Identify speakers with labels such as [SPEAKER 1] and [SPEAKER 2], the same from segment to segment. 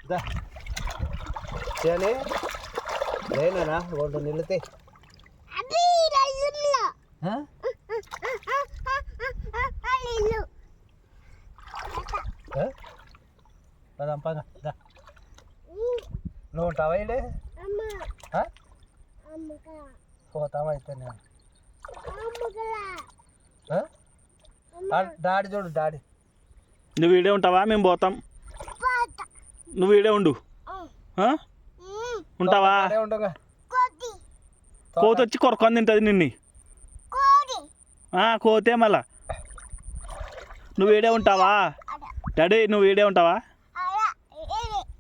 [SPEAKER 1] దా చేనే లేనా గొంతు నిలితే పదాం పద దా నువ్వు ఉంటావా ఇడే పోతావా అయితే నేను డాడీ చూడు డాడీ
[SPEAKER 2] నువ్వు ఈడే ఉంటావా మేము పోతాం నువ్వు ఈడే ఉండు ఉంటావా
[SPEAKER 1] ఉండగా
[SPEAKER 2] కోతి వచ్చి కొరకొని తింటుంది నిన్ను కోతే మళ్ళా నువ్వు ఈడే ఉంటావా డాడీ నువ్వు ఈడే ఉంటావా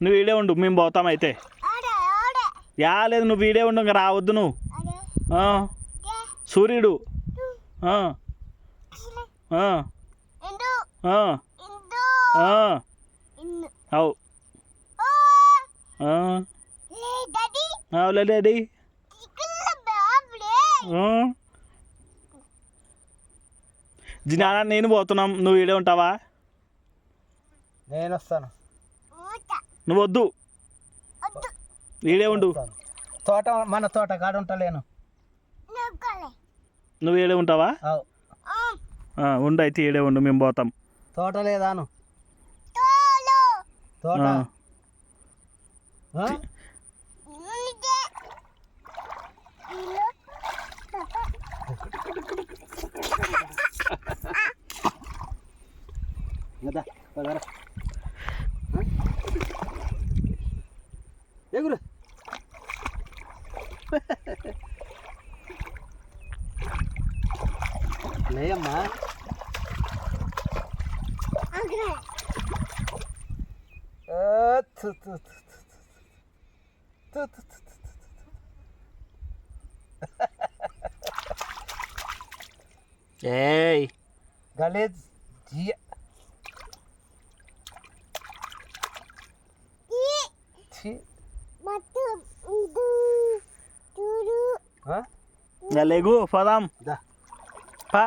[SPEAKER 2] నువ్వు ఈడే ఉండు మేము పోతాం అయితే లేదు నువ్వు ఈడే ఉండు ఇంకా రావద్దు నువ్వు సూర్యుడు అవు అవులే డాడీ జినానా నేను పోతున్నాం నువ్వు ఈడే ఉంటావా
[SPEAKER 1] నేను వస్తాను
[SPEAKER 2] నువ్వు వద్దు ఈడే ఉండు
[SPEAKER 1] తోట మన తోట కాడ ఉంటాలేను
[SPEAKER 2] నువ్వు ఈడే ఉంటావా ఉండు అయితే ఈడే ఉండు మేము పోతాం
[SPEAKER 1] తోట లేదాను తోట ఎగురు లేయమ్మా
[SPEAKER 2] ఏయ్
[SPEAKER 1] గలీజ్ జియ
[SPEAKER 2] లేగు పోదాం
[SPEAKER 1] దా
[SPEAKER 2] పా